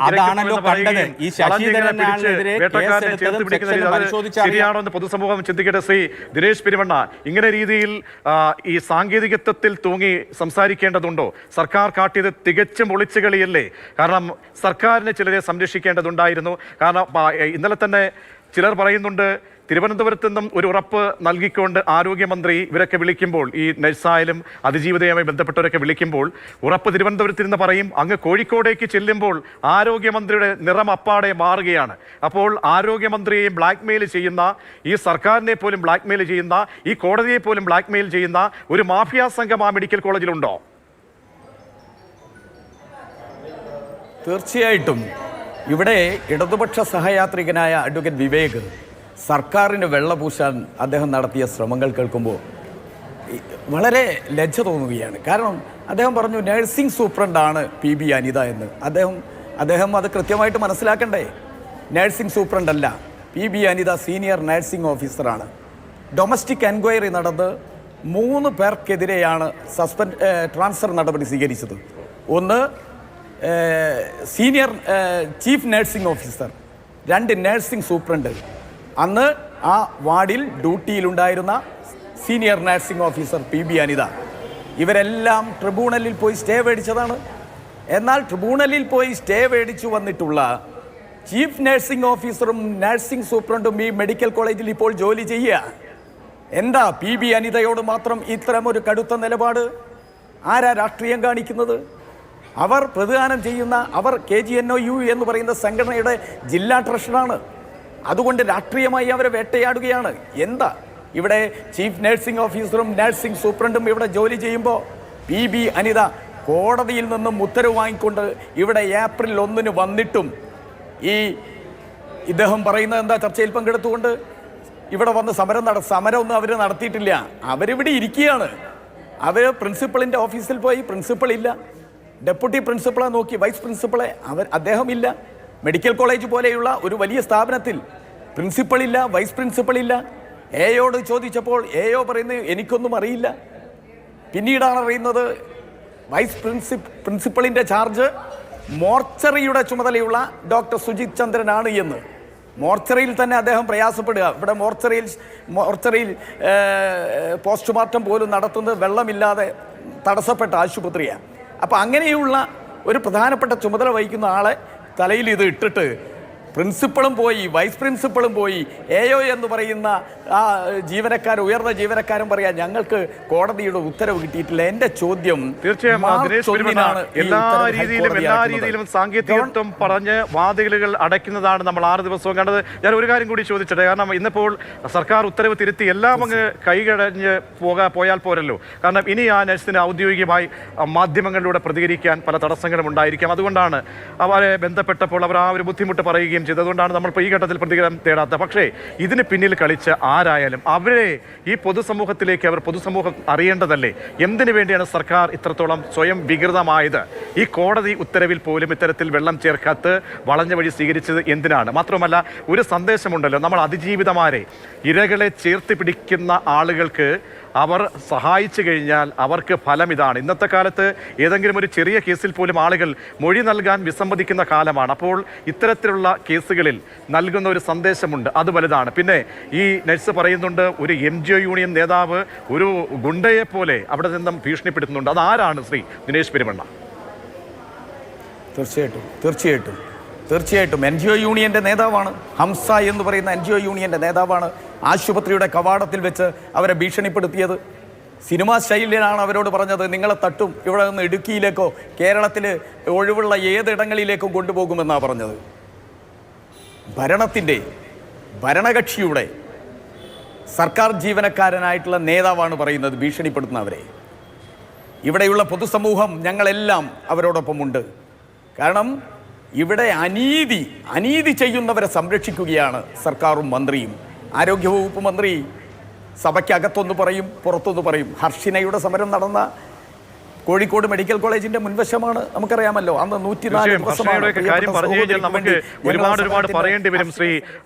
ശരിയാണോ എന്ന് പൊതുസമൂഹം ചിന്തിക്കട്ടെ. ശ്രീ ദിനേശ് പെരുവണ്ണ, ഇങ്ങനെ രീതിയിൽ ഈ സാങ്കേതികത്വത്തിൽ തൂങ്ങി സംസാരിക്കേണ്ടതുണ്ടോ? സർക്കാർ കാട്ടിയത് തികച്ചും ഒളിച്ചുകളിയല്ലേ? കാരണം സർക്കാരിന് ചിലരെ സംരക്ഷിക്കേണ്ടതുണ്ടായിരുന്നു. കാരണം ഇന്നലെ തന്നെ ചിലർ പറയുന്നുണ്ട്, തിരുവനന്തപുരത്ത് നിന്നും ഒരു ഉറപ്പ് നൽകിക്കൊണ്ട് ആരോഗ്യമന്ത്രി ഇവരൊക്കെ വിളിക്കുമ്പോൾ, ഈ നഴ്സായാലും അതിജീവിതയുമായി ബന്ധപ്പെട്ടവരൊക്കെ വിളിക്കുമ്പോൾ ഉറപ്പ് തിരുവനന്തപുരത്ത് നിന്ന് പറയും, അങ്ങ് കോഴിക്കോടേക്ക് ചെല്ലുമ്പോൾ ആരോഗ്യമന്ത്രിയുടെ നിറം അപ്പാടെ മാറുകയാണ്. അപ്പോൾ ആരോഗ്യമന്ത്രിയെയും ബ്ലാക്ക്മെയിൽ ചെയ്യുന്ന, ഈ സർക്കാരിനെ പോലും ബ്ലാക്ക്മെയിൽ ചെയ്യുന്ന, ഈ കോടതിയെ പോലും ബ്ലാക്ക്മെയിൽ ചെയ്യുന്ന ഒരു മാഫിയ സംഘം ആ മെഡിക്കൽ കോളേജിലുണ്ടോ? തീർച്ചയായിട്ടും. ഇവിടെ ഇടതുപക്ഷ സഹയാത്രികനായ അഡ്വക്കേറ്റ് വിവേക് സർക്കാരിന് വെള്ളപൂശാൻ അദ്ദേഹം നടത്തിയ ശ്രമങ്ങൾ കേൾക്കുമ്പോൾ വളരെ ലജ്ജ തോന്നുകയാണ്. കാരണം അദ്ദേഹം പറഞ്ഞു നഴ്സിംഗ് സൂപ്രണ്ടാണ് PB അനിത എന്ന്. അദ്ദേഹം അത് കൃത്യമായിട്ട് മനസ്സിലാക്കണ്ടേ? നഴ്സിംഗ് സൂപ്രണ്ടല്ല, PB അനിത സീനിയർ നഴ്സിംഗ് ഓഫീസറാണ്. ഡൊമസ്റ്റിക് എൻക്വയറി നടന്ന് 3 പേർക്കെതിരെയാണ് ട്രാൻസ്ഫർ നടപടി സ്വീകരിച്ചത്. ഒന്ന് senior chief nursing officer, 2 nursing superintendent, അന്ന് ആ വാർഡിൽ ഡ്യൂട്ടിയിലുണ്ടായിരുന്ന senior nursing officer PB Anitha. ഇവരെല്ലാം ട്രിബ്യൂണലിൽ പോയി സ്റ്റേ മേടിച്ചതാണ്. എന്നാൽ ട്രിബ്യൂണലിൽ പോയി സ്റ്റേ മേടിച്ചു വന്നിട്ടുള്ള ചീഫ് നഴ്സിംഗ് ഓഫീസറും നഴ്സിംഗ് സൂപ്രണ്ടും ഈ മെഡിക്കൽ കോളേജിൽ ഇപ്പോൾ ജോലി ചെയ്യുക. എന്താ PB അനിതയോട് മാത്രം ഇത്തരമൊരു കടുത്ത നിലപാട്? ആരാ രാഷ്ട്രീയം കാണിക്കുന്നത്? അവർ പ്രതിദാനം ചെയ്യുന്ന, അവർ KGNOU എന്ന് പറയുന്ന സംഘടനയുടെ ജില്ലാ ട്രഷറാണ്. അതുകൊണ്ട് രാഷ്ട്രീയമായി അവരെ വേട്ടയാടുകയാണ്. എന്താ ഇവിടെ ചീഫ് നഴ്സിംഗ് ഓഫീസറും നഴ്സിംഗ് സൂപ്രണ്ടും ഇവിടെ ജോലി ചെയ്യുമ്പോൾ PB അനിത കോടതിയിൽ നിന്നും ഉത്തരവ് വാങ്ങിക്കൊണ്ട് ഇവിടെ ഏപ്രിൽ 1 വന്നിട്ടും ഇദ്ദേഹം പറയുന്നത് എന്താ? ചർച്ചയിൽ പങ്കെടുത്തുകൊണ്ട് ഇവിടെ വന്ന് സമരമൊന്നും അവർ നടത്തിയിട്ടില്ല. അവരിവിടെ ഇരിക്കുകയാണ്. അവർ പ്രിൻസിപ്പളിൻ്റെ ഓഫീസിൽ പോയി, പ്രിൻസിപ്പൾ ഇല്ല. ഡെപ്യൂട്ടി പ്രിൻസിപ്പളെ നോക്കി, വൈസ് പ്രിൻസിപ്പളെ അദ്ദേഹം ഇല്ല. മെഡിക്കൽ കോളേജ് പോലെയുള്ള ഒരു വലിയ സ്ഥാപനത്തിൽ പ്രിൻസിപ്പളില്ല, വൈസ് പ്രിൻസിപ്പളില്ല. എയോട് ചോദിച്ചപ്പോൾ എയോ പറയുന്നത് എനിക്കൊന്നും അറിയില്ല. പിന്നീടാണ് അറിയുന്നത് വൈസ് പ്രിൻസിപ്പളിൻ്റെ ചാർജ് മോർച്ചറിയുടെ ചുമതലയുള്ള ഡോക്ടർ സുജിത് ചന്ദ്രനാണ് എന്ന്. മോർച്ചറിയിൽ തന്നെ അദ്ദേഹം പ്രയാസപ്പെടുക. ഇവിടെ മോർച്ചറിയിൽ പോസ്റ്റ്മോർട്ടം പോലും നടത്തുന്നത് വെള്ളമില്ലാതെ തടസ്സപ്പെട്ട ആശുപത്രിയാണ്. അപ്പോൾ അങ്ങനെയുള്ള ഒരു പ്രധാനപ്പെട്ട ചുമതല വഹിക്കുന്ന ആളെ തലയിൽ ഇത് ഇട്ടിട്ട് പ്രിൻസിപ്പളും പോയി, വൈസ് പ്രിൻസിപ്പളും പോയി, AO എന്ന് പറയുന്ന ആ ജീവനക്കാർ, ഉയർന്ന ജീവനക്കാരൻ പറയാ ഞങ്ങൾക്ക് കോടതിയുടെ ഉത്തരവ് കിട്ടിയിട്ടില്ല. എൻ്റെ ചോദ്യം തീർച്ചയായും ദിനേശ് പെരുമണ്ണ, എല്ലാ രീതിയിലും സാങ്കേതികത്വം പറഞ്ഞ് വാതിലുകൾ അടയ്ക്കുന്നതാണ് നമ്മൾ 6 ദിവസവും കണ്ടത്. ഞാൻ ഒരു കാര്യം കൂടി ചോദിച്ചത്, കാരണം ഇന്നിപ്പോൾ സർക്കാർ ഉത്തരവ് തിരുത്തി എല്ലാം അങ്ങ് കൈകടഞ്ഞ് പോയാൽ പോരല്ലോ. കാരണം ഇനി ആ നഴ്സിന് ഔദ്യോഗികമായി മാധ്യമങ്ങളിലൂടെ പ്രതികരിക്കാൻ പല തടസ്സങ്ങളും ഉണ്ടായിരിക്കാം. അതുകൊണ്ടാണ് അവരെ ബന്ധപ്പെട്ടപ്പോൾ അവർ ആ ഒരു ബുദ്ധിമുട്ട് പറയുകയും ചെയ്തത്. അതുകൊണ്ടാണ് നമ്മളിപ്പോൾ ഈ ഘട്ടത്തിൽ പ്രതികരണം തേടാത്തത്. പക്ഷേ ഇതിന് പിന്നിൽ കളിച്ച ആരായാലും അവരെ ഈ പൊതുസമൂഹത്തിലേക്ക് പൊതുസമൂഹം അറിയേണ്ടതല്ലേ? എന്തിനു വേണ്ടിയാണ് സർക്കാർ ഇത്രത്തോളം സ്വയം വികൃതമായത്? ഈ കോടതി ഉത്തരവിൽ പോലും ഇത്തരത്തിൽ വെള്ളം ചേർക്കാത്ത വളഞ്ഞ വഴി സ്വീകരിച്ചത് എന്തിനാണ്? മാത്രമല്ല, ഒരു സന്ദേശമുണ്ടല്ലോ, നമ്മൾ അതിജീവിതമാരെ, ഇരകളെ ചേർത്ത് പിടിക്കുന്ന ആളുകൾക്ക് അവർ സഹായിച്ചു കഴിഞ്ഞാൽ അവർക്ക് ഫലം ഇതാണ്. ഇന്നത്തെ കാലത്ത് ഏതെങ്കിലും ഒരു ചെറിയ കേസിൽ പോലും ആളുകൾ മൊഴി നൽകാൻ വിസമ്മതിക്കുന്ന കാലമാണ്. അപ്പോൾ ഇത്തരത്തിലുള്ള കേസുകളിൽ നൽകുന്ന ഒരു സന്ദേശമുണ്ട്, അത് വലുതാണ്. പിന്നെ ഈ നഴ്സ് പറയുന്നുണ്ട്, ഒരു NGO യൂണിയൻ നേതാവ് ഒരു ഗുണ്ടയെ പോലെ അവിടെ നിന്നും ഭീഷണിപ്പെടുത്തുന്നുണ്ട്. അതാരാണ് ശ്രീ ദിനേശ് പെരുമണ്ണ? തീർച്ചയായിട്ടും NGO യൂണിയൻ്റെ നേതാവാണ്. ഹംസ എന്ന് പറയുന്ന NGO യൂണിയൻ്റെ നേതാവാണ് ആശുപത്രിയുടെ കവാടത്തിൽ വെച്ച് അവരെ ഭീഷണിപ്പെടുത്തിയത്. സിനിമാ ശൈലിയിലാണ് അവരോട് പറഞ്ഞത്, നിങ്ങളെ തട്ടും, ഇവിടെ നിന്ന് ഇടുക്കിയിലേക്കോ കേരളത്തിൽ ഒഴിവുള്ള ഏതിടങ്ങളിലേക്കോ കൊണ്ടുപോകുമെന്നാണ് പറഞ്ഞത്. ഭരണകക്ഷിയുടെ സർക്കാർ ജീവനക്കാരനായിട്ടുള്ള നേതാവാണ് പറയുന്നത് ഭീഷണിപ്പെടുത്തുന്നവരെ. ഇവിടെയുള്ള പൊതുസമൂഹം ഞങ്ങളെല്ലാം അവരോടൊപ്പമുണ്ട്. കാരണം ഇവിടെ അനീതി ചെയ്യുന്നവരെ സംരക്ഷിക്കുകയാണ് സർക്കാരും മന്ത്രിയും. ആരോഗ്യവകുപ്പ് മന്ത്രി സഭയ്ക്കകത്തൊന്ന് പറയും, പുറത്തൊന്ന് പറയും. ഹർഷിനയുടെ സമരം നടന്ന കോഴിക്കോട് മെഡിക്കൽ കോളേജിന്റെ മുൻവശമാണ്, നമുക്കറിയാമല്ലോ. അന്ന് 104 കാര്യം പറഞ്ഞു കഴിഞ്ഞാൽ നമുക്ക് ഒരുപാട് പറയേണ്ടി വരും ശ്രീ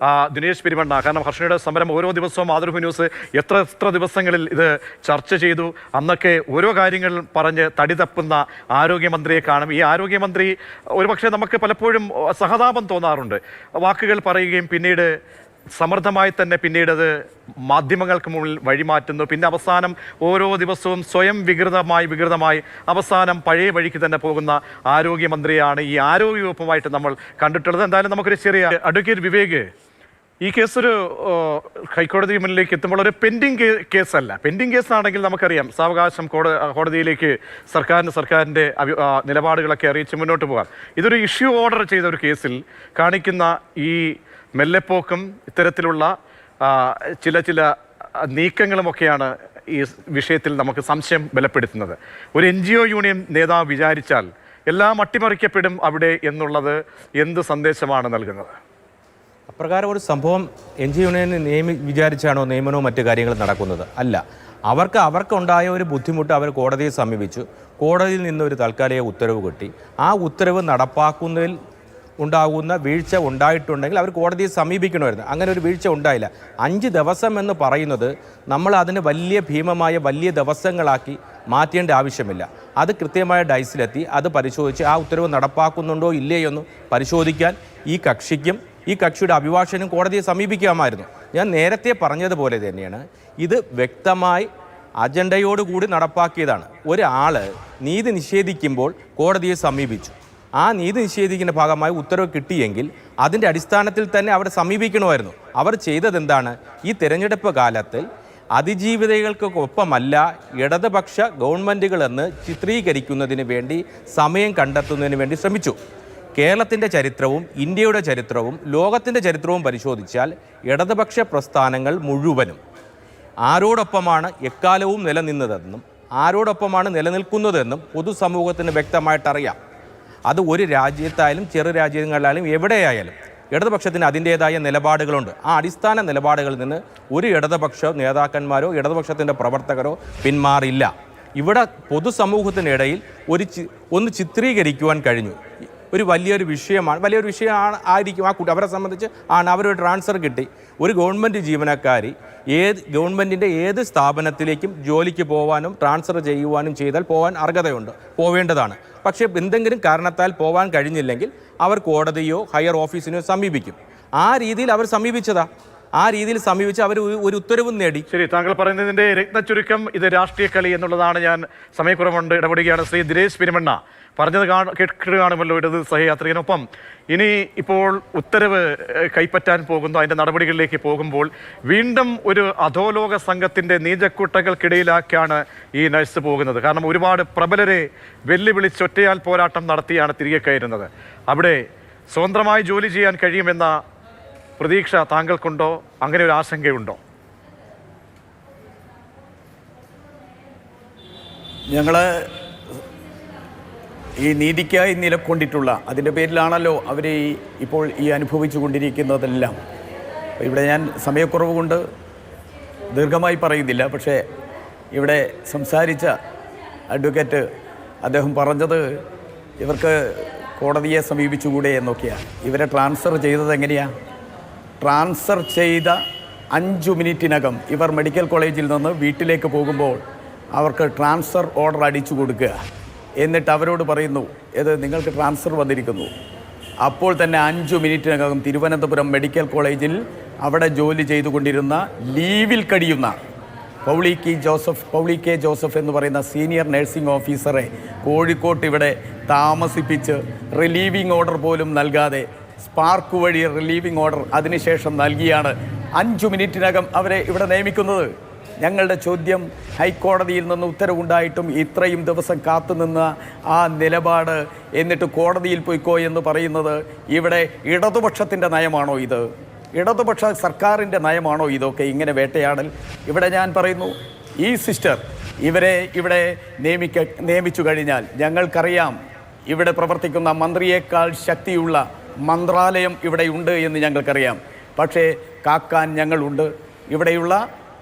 ദിനേശ് പെരുമണ്ണ. കാരണം ഹർഷയുടെ സമരം ഓരോ ദിവസവും മാതൃഭൂമി ന്യൂസ് എത്ര ദിവസങ്ങളിൽ ഇത് ചർച്ച ചെയ്തു. അന്നൊക്കെ ഓരോ കാര്യങ്ങൾ പറഞ്ഞ് തടി തപ്പുന്ന ആരോഗ്യമന്ത്രിയെ കാണും. ഈ ആരോഗ്യമന്ത്രി ഒരുപക്ഷെ നമുക്ക് പലപ്പോഴും സഹതാപം തോന്നാറുണ്ട്. വാക്കുകൾ പറയുകയും പിന്നീട് സമർത്ഥമായി തന്നെ പിന്നീടത് മാധ്യമങ്ങൾക്ക് മുന്നിൽ വഴിമാറ്റുന്നു. പിന്നെ അവസാനം ഓരോ ദിവസവും സ്വയം വികൃതമായി അവസാനം പഴയ വഴിക്ക് തന്നെ പോകുന്ന ആരോഗ്യമന്ത്രിയാണ് ഈ ആരോഗ്യവകുപ്പുമായിട്ട് നമ്മൾ കണ്ടിട്ടുള്ളത്. എന്തായാലും നമുക്കൊരു ചെറിയ അഡ്വക്കേറ്റ് വിവേക്, ഈ കേസൊരു ഹൈക്കോടതി മുന്നിലേക്ക് എത്തുമ്പോൾ ഒരു പെൻഡിങ് കേസല്ല. പെൻഡിങ് കേസാണെങ്കിൽ നമുക്കറിയാം, സാവകാശം കോടതിയിലേക്ക് സർക്കാരിൻ്റെ നിലപാടുകളൊക്കെ അറിയിച്ച് മുന്നോട്ട് പോകാം. ഇതൊരു ഇഷ്യൂ ഓർഡർ ചെയ്ത ഒരു കേസിൽ കാണിക്കുന്ന ഈ മെല്ലെപ്പോക്കും ഇത്തരത്തിലുള്ള ചില നീക്കങ്ങളുമൊക്കെയാണ് ഈ വിഷയത്തിൽ നമുക്ക് സംശയം ബലപ്പെടുത്തുന്നത്. ഒരു NGO യൂണിയൻ നേതാവ് വിചാരിച്ചാൽ എല്ലാം അട്ടിമറിക്കപ്പെടും അവിടെ എന്നുള്ളത് എന്ത് സന്ദേശമാണ് നൽകുന്നത്? അപ്രകാരം ഒരു സംഭവം NGO യൂണിയൻ വിചാരിച്ചാണോ നിയമനവും മറ്റു കാര്യങ്ങളും നടക്കുന്നത്? അല്ല. അവർക്കുണ്ടായ ഒരു ബുദ്ധിമുട്ട് അവർ കോടതിയെ സമീപിച്ചു. കോടതിയിൽ നിന്ന് ഒരു താൽക്കാലിക ഉത്തരവ് കിട്ടി. ആ ഉത്തരവ് നടപ്പാക്കുന്നതിൽ ഉണ്ടാകുന്ന വീഴ്ച ഉണ്ടായിട്ടുണ്ടെങ്കിൽ അവർ കോടതിയെ സമീപിക്കണമായിരുന്നു. അങ്ങനെ ഒരു വീഴ്ച ഉണ്ടായില്ല. 5 ദിവസം എന്ന് പറയുന്നത് നമ്മൾ അതിന് ഭീമമായ ദിവസങ്ങളാക്കി മാറ്റേണ്ട ആവശ്യമില്ല. അത് കൃത്യമായ ഡൈസിലെത്തി അത് പരിശോധിച്ച് ആ ഉത്തരവ് നടപ്പാക്കുന്നുണ്ടോ ഇല്ലയോ എന്ന് പരിശോധിക്കാൻ ഈ കക്ഷിക്കും ഈ കക്ഷിയുടെ അഭിഭാഷകനും കോടതിയെ സമീപിക്കാമായിരുന്നു. ഞാൻ നേരത്തെ പറഞ്ഞതുപോലെ തന്നെയാണ്, ഇത് വ്യക്തമായി അജണ്ടയോടുകൂടി നടപ്പാക്കിയതാണ്. ഒരാൾ നീതി നിഷേധിക്കുമ്പോൾ കോടതിയെ സമീപിച്ചു. ആ നീതി നിഷേധിക്കുന്ന ഭാഗമായി ഉത്തരവ് കിട്ടിയെങ്കിൽ അതിൻ്റെ അടിസ്ഥാനത്തിൽ തന്നെ അവിടെ സമീപിക്കണമായിരുന്നു. അവർ ചെയ്തതെന്താണ്? ഈ തിരഞ്ഞെടുപ്പ് കാലത്തിൽ അതിജീവിതകൾക്കൊപ്പമല്ല ഇടതുപക്ഷ ഗവൺമെൻറ്റുകളെന്ന് ചിത്രീകരിക്കുന്നതിന് വേണ്ടി സമയം കണ്ടെത്തുന്നതിന് വേണ്ടി ശ്രമിച്ചു. കേരളത്തിൻ്റെ ചരിത്രവും ഇന്ത്യയുടെ ചരിത്രവും ലോകത്തിൻ്റെ ചരിത്രവും പരിശോധിച്ചാൽ ഇടതുപക്ഷ പ്രസ്ഥാനങ്ങൾ മുഴുവനും ആരോടൊപ്പമാണ് എക്കാലവും നിലനിന്നതെന്നും ആരോടൊപ്പമാണ് നിലനിൽക്കുന്നതെന്നും പൊതുസമൂഹത്തിന് വ്യക്തമായിട്ടറിയാം. അത് ഒരു രാജ്യത്തായാലും ചെറു രാജ്യങ്ങളിലായാലും എവിടെയായാലും ഇടതുപക്ഷത്തിന് അതിൻ്റേതായ നിലപാടുകളുണ്ട്. ആ അടിസ്ഥാന നിലപാടുകളിൽ നിന്ന് ഒരു ഇടതുപക്ഷ നേതാക്കന്മാരോ ഇടതുപക്ഷത്തിൻ്റെ പ്രവർത്തകരോ പിന്മാറില്ല. ഇവിടെ പൊതുസമൂഹത്തിനിടയിൽ ഒന്ന് ചിത്രീകരിക്കുവാൻ കഴിഞ്ഞു. വലിയൊരു വിഷയമാണ് ആയിരിക്കും അവരെ സംബന്ധിച്ച്. അവരൊരു ട്രാൻസ്ഫർ കിട്ടി. ഒരു ഗവൺമെൻറ് ജീവനക്കാരി ഗവൺമെൻറ്റിൻ്റെ ഏത് സ്ഥാപനത്തിലേക്കും ജോലിക്ക് പോകാനും ട്രാൻസ്ഫർ ചെയ്യുവാനും ചെയ്താൽ പോകാൻ അർഹതയുണ്ട്, പോവേണ്ടതാണ്. പക്ഷേ എന്തെങ്കിലും കാരണത്താൽ പോകാൻ കഴിഞ്ഞില്ലെങ്കിൽ അവർ കോടതിയോ ഹയർ ഓഫീസിനെയോ സമീപിക്കും. ആ രീതിയിൽ അവർ സമീപിച്ചതാ. ആ രീതിയിൽ സമീപിച്ച് അവർ ഒരു ഉത്തരവും നേടി. ശരി, താങ്കൾ പറയുന്നതിന്റെ രത്നച്ചുരുക്കം ഇത് രാഷ്ട്രീയ കളി എന്നുള്ളതാണ്. ഞാൻ സമയക്കുറവുണ്ട്, ഇടപെടുകയാണ്. ശ്രീ ദിനേശ് പെരുമണ്ണ പറഞ്ഞത് കേട്ട് കാണുമല്ലോ ഇടത് സഹയാത്രികനൊപ്പം. ഇനി ഇപ്പോൾ ഉത്തരവ് കൈപ്പറ്റാൻ പോകുന്നു, അതിൻ്റെ നടപടികളിലേക്ക് പോകുമ്പോൾ വീണ്ടും ഒരു അധോലോക സംഘത്തിൻ്റെ നീചക്കൂട്ടങ്ങൾക്കിടയിലാക്കാണ് ഈ നഴ്സ് പോകുന്നത്. കാരണം ഒരുപാട് പ്രബലരെ വെല്ലുവിളിച്ച് ഒറ്റയാൽ പോരാട്ടം നടത്തിയാണ് തിരികെ കയറുന്നത്. അവിടെ സ്വതന്ത്രമായി ജോലി ചെയ്യാൻ കഴിയുമെന്ന പ്രതീക്ഷ താങ്കൾക്കുണ്ടോ? അങ്ങനെ ഒരു ആശങ്കയുണ്ടോ? ഞങ്ങൾ ഈ നീതിക്കായി നിലകൊണ്ടിട്ടുള്ള അതിൻ്റെ പേരിലാണല്ലോ അവർ ഇപ്പോൾ ഈ അനുഭവിച്ചു കൊണ്ടിരിക്കുന്നതെല്ലാം. ഇവിടെ ഞാൻ സമയക്കുറവ് കൊണ്ട് ദീർഘമായി പറയുന്നില്ല, പക്ഷേ ഇവിടെ സംസാരിച്ച അഡ്വക്കേറ്റ് അദ്ദേഹം പറഞ്ഞത് ഇവർക്ക് കോടതിയെ സമീപിച്ചുകൂടെ എന്നൊക്കെയാണ്. ഇവരെ ട്രാൻസ്ഫർ ചെയ്തത് എങ്ങനെയാണ്? ട്രാൻസ്ഫർ ചെയ്ത 5 മിനിറ്റിനകം ഇവർ മെഡിക്കൽ കോളേജിൽ നിന്ന് വീട്ടിലേക്ക് പോകുമ്പോൾ അവർക്ക് ട്രാൻസ്ഫർ ഓർഡർ അടിച്ചു കൊടുക്കുക. എന്നിട്ട് അവരോട് പറയുന്നു, ഇത് നിങ്ങൾക്ക് ട്രാൻസ്ഫർ വന്നിരിക്കുന്നു. അപ്പോൾ തന്നെ 5 മിനിറ്റിനകം തിരുവനന്തപുരം മെഡിക്കൽ കോളേജിൽ അവിടെ ജോലി ചെയ്തുകൊണ്ടിരുന്ന ലീവിൽ കഴിയുന്ന പൗളി കെ ജോസഫ് എന്ന് പറയുന്ന സീനിയർ നഴ്സിംഗ് ഓഫീസറെ കോഴിക്കോട്ട് ഇവിടെ താമസിപ്പിച്ച് റിലീവിംഗ് ഓർഡർ പോലും നൽകാതെ സ്പാർക്ക് വഴി റിലീവിംഗ് ഓർഡർ അതിനുശേഷം നൽകിയാണ് 5 മിനിറ്റിനകം അവരെ ഇവിടെ നിയമിക്കുന്നത്. ഞങ്ങളുടെ ചോദ്യം, ഹൈക്കോടതിയിൽ നിന്ന് ഉത്തരവുണ്ടായിട്ടും ഇത്രയും ദിവസം കാത്തുനിന്ന ആ നിലപാട് എന്നിട്ട് കോടതിയിൽ പോയിക്കോ എന്ന് പറയുന്നത് ഇവിടെ ഇടതുപക്ഷത്തിൻ്റെ നയമാണോ? ഇത് ഇടതുപക്ഷ സർക്കാരിൻ്റെ നയമാണോ? ഇതൊക്കെ ഇങ്ങനെ വേട്ടയാടൽ. ഇവിടെ ഞാൻ പറയുന്നു, ഈ സിസ്റ്റർ ഇവരെ ഇവിടെ നിയമിച്ചു കഴിഞ്ഞാൽ ഞങ്ങൾക്കറിയാം ഇവിടെ പ്രവർത്തിക്കുന്ന മന്ത്രിയേക്കാൾ ശക്തിയുള്ള മന്ത്രാലയം ഇവിടെയുണ്ട് എന്ന് ഞങ്ങൾക്കറിയാം. പക്ഷേ കാക്കാൻ ഞങ്ങളുണ്ട്. ഇവിടെയുള്ള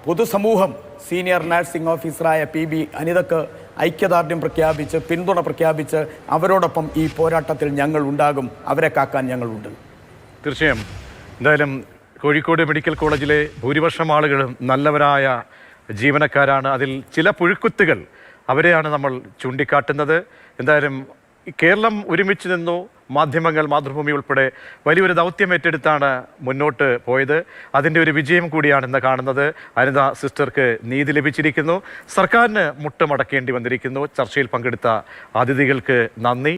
പൊതുസമൂഹം സീനിയർ നഴ്സിംഗ് ഓഫീസറായ PB അനിതക്ക് ഐക്യദാർഢ്യം പ്രഖ്യാപിച്ച് പിന്തുണ പ്രഖ്യാപിച്ച് അവരോടൊപ്പം ഈ പോരാട്ടത്തിൽ ഞങ്ങൾ ഉണ്ടാകും. അവരെ കാക്കാൻ ഞങ്ങളുണ്ട്. തീർച്ചയായും. എന്തായാലും കോഴിക്കോട് മെഡിക്കൽ കോളേജിലെ ഭൂരിപക്ഷം ആളുകളും നല്ലവരായ ജീവനക്കാരാണ്. അതിൽ ചില പുഴുക്കുത്തുകൾ അവരെയാണ് നമ്മൾ ചൂണ്ടിക്കാട്ടുന്നത്. എന്തായാലും കേരളം ഒരുമിച്ച് നിന്നു. മാധ്യമങ്ങൾ, മാതൃഭൂമി ഉൾപ്പെടെ വലിയൊരു ദൗത്യം ഏറ്റെടുത്താണ് മുന്നോട്ട് പോയത്. അതിൻ്റെ ഒരു വിജയം കൂടിയാണ് ഇന്ന് കാണുന്നത്. അനിത സിസ്റ്റർക്ക് നീതി ലഭിച്ചിരിക്കുന്നു. സർക്കാരിന് മുട്ടുമടക്കേണ്ടി വന്നിരിക്കുന്നു. ചർച്ചയിൽ പങ്കെടുത്ത അതിഥികൾക്ക് നന്ദി.